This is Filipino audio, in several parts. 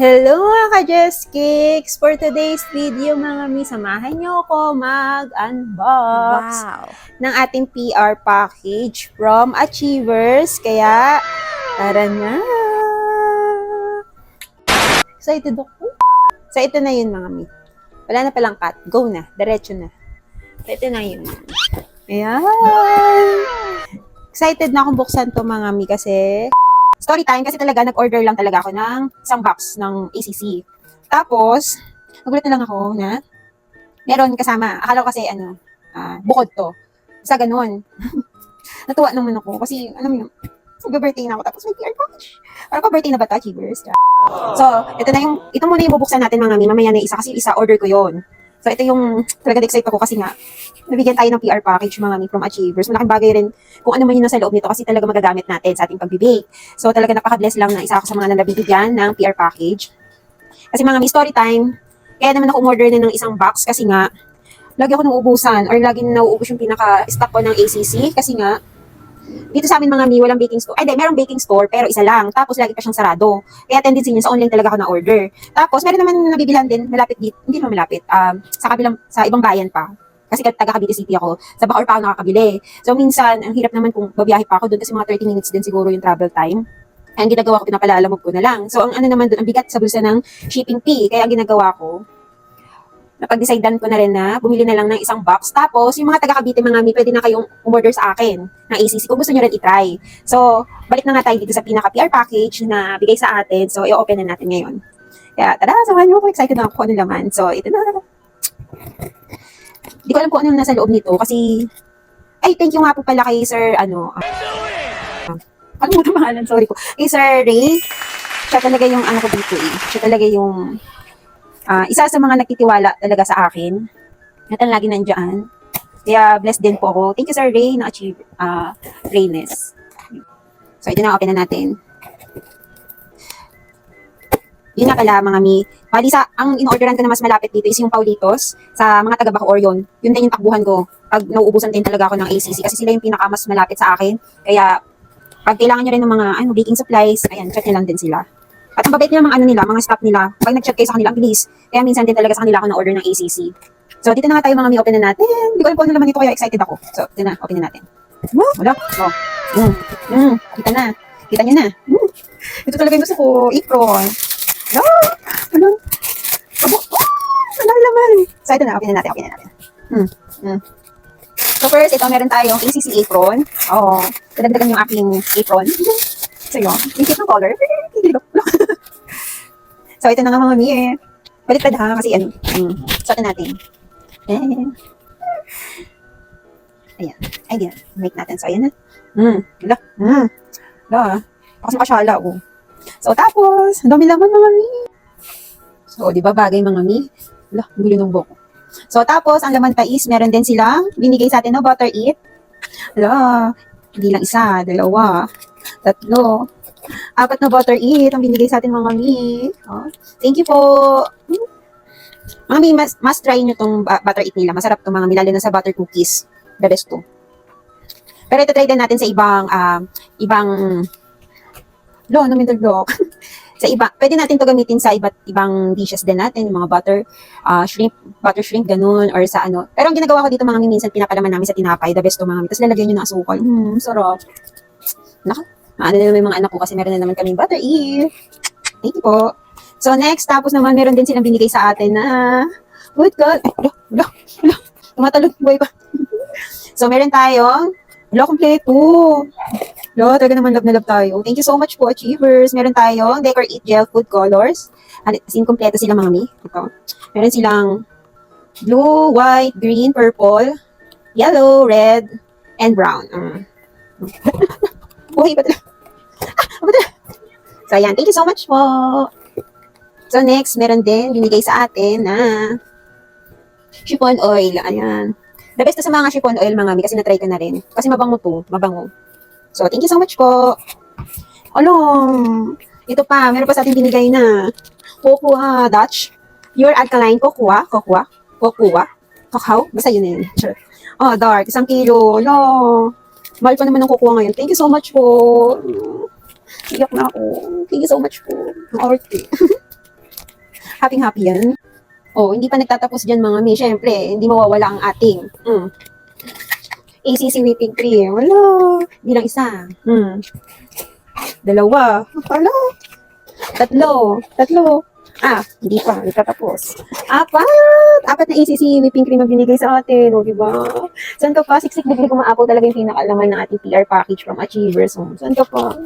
Hello mga ka-Just Kicks! For today's video mga mi, samahan niyo ako mag-unbox Wow! ng ating PR package from Achievers. Kaya, tara na! Excited ako. So, ito na yun mga mi. Wala na palang cut. Go na. Diretso na. So, ito na yun. Ayan! Excited na akong buksan to mga mi kasi story time kasi talaga nag-order lang talaga ako ng isang box ng ACC. Tapos, nagulat na lang ako na meron kasama. Akala ko kasi bukod to. Sa ganun. Natuwa naman ako kasi alam mo mag-birthday na ako tapos may PR package. Parang pa birthday na ba ito, Achievers? So, ito muna yung bubuksan natin mga mi. Mamaya na isa kasi isa order ko yon. So, ito yung talaga excited ako kasi nga nabigyan tayo ng PR package mga mi from Achievers. Malaking bagay rin kung ano man yun nasa loob nito kasi talaga magagamit natin sa ating pagbibake. So, talaga napaka-bless lang na isa ako sa mga nabibigyan ng PR package. Kasi mga mi, story time, kaya naman ako umorder na ng isang box kasi nga lagi ako nauubusan or lagi nauubos yung pinaka-stock ko ng ACC kasi nga dito sa amin mga mi, walang baking store. Ay, di, merong baking store, pero isa lang. Tapos, lagi pa siyang sarado. Kaya tendency niya, sa online talaga ako na-order. Tapos, meron naman nabibilhan din, malapit dito. Hindi naman malapit. Sa ibang bayan pa. Kasi taga Cavite City ako. Sa Bacoor pa ako nakakabili. So, minsan, ang hirap naman kung babiyahe pa ako doon kasi mga 30 minutes din siguro yung travel time. Kaya ang ginagawa ko, pinapalalamog ko na lang. So, ang ano naman doon, ang bigat sa bulsa ng shipping fee. Kaya ang ginagawa ko, napag-decidean ko na rin na bumili na lang ng isang box. Tapos, yung mga taga-Cavite mga mi, pwede na kayong umorder sa akin ng ACC kung gusto nyo rin i-try. So, balik na nga tayo dito sa pinaka-PR package na bigay sa atin. So, i-open na natin ngayon. Kaya, tara, samahan nyo ako. Excited na ako kung ano laman. So, ito na. Hindi ko alam kung ano nasa loob nito kasi, ay, thank you nga po pala kay Sir, ano mo na pangalan, sorry ko. Kay Sir Ray, siya talaga yung ano ko dito eh. Siya talaga yung isa sa mga nagtitiwala talaga sa akin. At lagi nandiyan. Kaya blessed din po ako. Thank you Sir Ray na achieve Rayness. So ito na, open na natin. Yun na pala mga mi. Bali ang in-orderan ko na mas malapit dito is yung Paulitos sa mga taga Bacoor yun. Yun din yung takbuhan ko. Pag nauubusan din talaga ako ng ACC kasi sila yung pinaka mas malapit sa akin. Kaya pag kailangan nyo rin ng mga baking supplies, ayan, chat nyo lang din sila. At ang babait nila mga staff nila. Pag nag-chat kayo sa kanila, ang bilis. Kaya minsan din talaga sa kanila ako na-order ng ACC. So, dito na nga tayo mga mi, open na natin. Hindi ko alam kung ano naman dito kaya excited ako. So, dito na, open na natin. Wala. Kita na. Kita nyo na. Ito talaga yung gusto ko. Apron. Ano? Ano naman? So, ito na, open na natin. So, first, ito, meron tayong ACC apron. Kadagdagan yung aking apron. So, yun. Yung cute ng color. So, ito na nga mga mi eh. Baliktad ha, kasi suotin natin. Ayan. Ayan. Make natin. So, ayan na. Kasi makasyala ako. So, tapos, ang dami laman mga mi. So, di ba bagay mga mi? Ang gulo ng buhok. So, tapos, ang laman pa is, meron din silang binigay sa atin na butter eat. Hindi lang isa, dalawa, tatlo, 4 na butter eat ang binigay sa atin mga mi. Thank you po. Mga mi, must try nyo tong butter eat nila. Masarap to mga mi, lalo na sa butter cookies. The best to. Pero ito try din natin sa middle block. Pwede natin to gamitin sa iba't ibang dishes din natin, yung mga butter shrimp, ganun, or sa ano. Pero ang ginagawa ko dito mga mi, minsan pinapalaman namin sa tinapay, the best to mga mi. Tapos lalagyan nyo ng asukal. Sarap. Ano na naman yung mga anak ko kasi meron na naman kaming butter eat. Thank you po. So next, tapos naman meron din silang binigay sa atin na good God. Tumatalon boy pa. So meron tayong kompleto. Talaga naman love na love tayo. Thank you so much po, Achievers. Meron tayong Decor Eat Gel Food Colors. As in, kompleto sila mga mi. Ito. Meron silang blue, white, green, purple, yellow, red, and brown. Buhay ba talaga? So, ayan. Thank you so much po. So, next, meron din binigay sa atin na chiffon oil. Ayan. The best to sa mga chiffon oil, mga mi, kasi na-try ko na rin. Kasi mabango to. Mabango. So, thank you so much po. Ito pa. Meron pa sa atin binigay na Cocoa Dutch. Pure Alkaline Cocoa. Kakao. Basta yun yun. Sure. Dark. 1 kilo. Mahal pa naman ng cocoa ngayon. Thank you so much po. Iyak na ako. Thank you so much po. Ang arte. Happy yan. Oh, hindi pa nagtatapos dyan mga mi. Siyempre, hindi mawawala ang ating ACC whipping cream. Wala. Hindi lang isa. Dalawa. Wala. Tatlo. Hindi pa. Nagtatapos. Apat na ACC whipping cream ang binigay sa atin. O, diba? Saan ka pa? Siksik bigli kumaapo talaga yung pinakalaman ng ating PR package from Achievers. So, saan ka pa?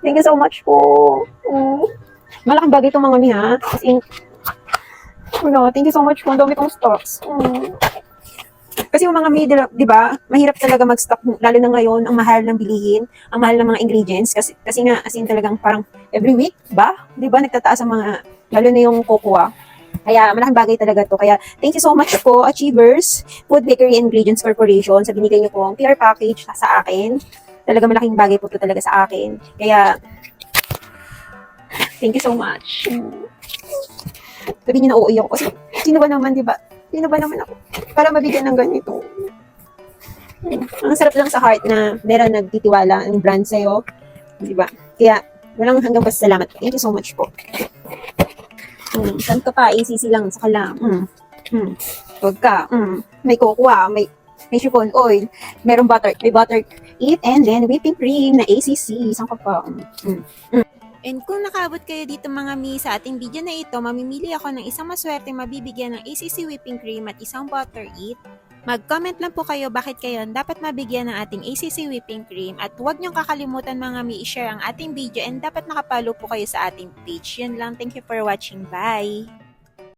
Thank you so much po. Malaking bagay itong mga mi, ha? As in, thank you so much po. Ang dami kong stocks. Kasi yung mga mi, di ba, mahirap talaga mag-stock, lalo na ngayon, ang mahal ng bilihin, ang mahal ng mga ingredients, kasi nga, as in talagang parang every week, ba? Di ba, nagtataas ang mga, lalo na yung cocoa. Kaya, malaking bagay talaga to. Kaya, thank you so much po, Achievers, Food Bakery Ingredients Corporation, sa binigay niyo pong PR package sa akin. Talaga malaking bagay po to talaga sa akin. Kaya, thank you so much. Sabi niyo na uuwi ako kasi, sino ba naman, di ba? Sino ba naman ako? Para mabigyan ng ganito. Ang sarap lang sa heart na meron nagtitiwala ng brand sa'yo. Di ba? Kaya, walang hanggang pasalamat. Thank you so much po. Saan ka pa? ACC lang, saka lang. Huwag ka. May cocoa, may chiffon oil, merong butter, may butter it, and then whipping cream na ACC. Saan ka pa? And kung nakaabot kayo dito mga mi sa ating video na ito, mamimili ako ng isang maswerte mabibigyan ng ACC whipping cream at isang butter it. Mag-comment lang po kayo bakit kayo dapat mabigyan ng ating ACC whipping cream at huwag niyong kakalimutan mga mi i-share ang ating video and dapat nakapalo po kayo sa ating page. Yun lang. Thank you for watching. Bye!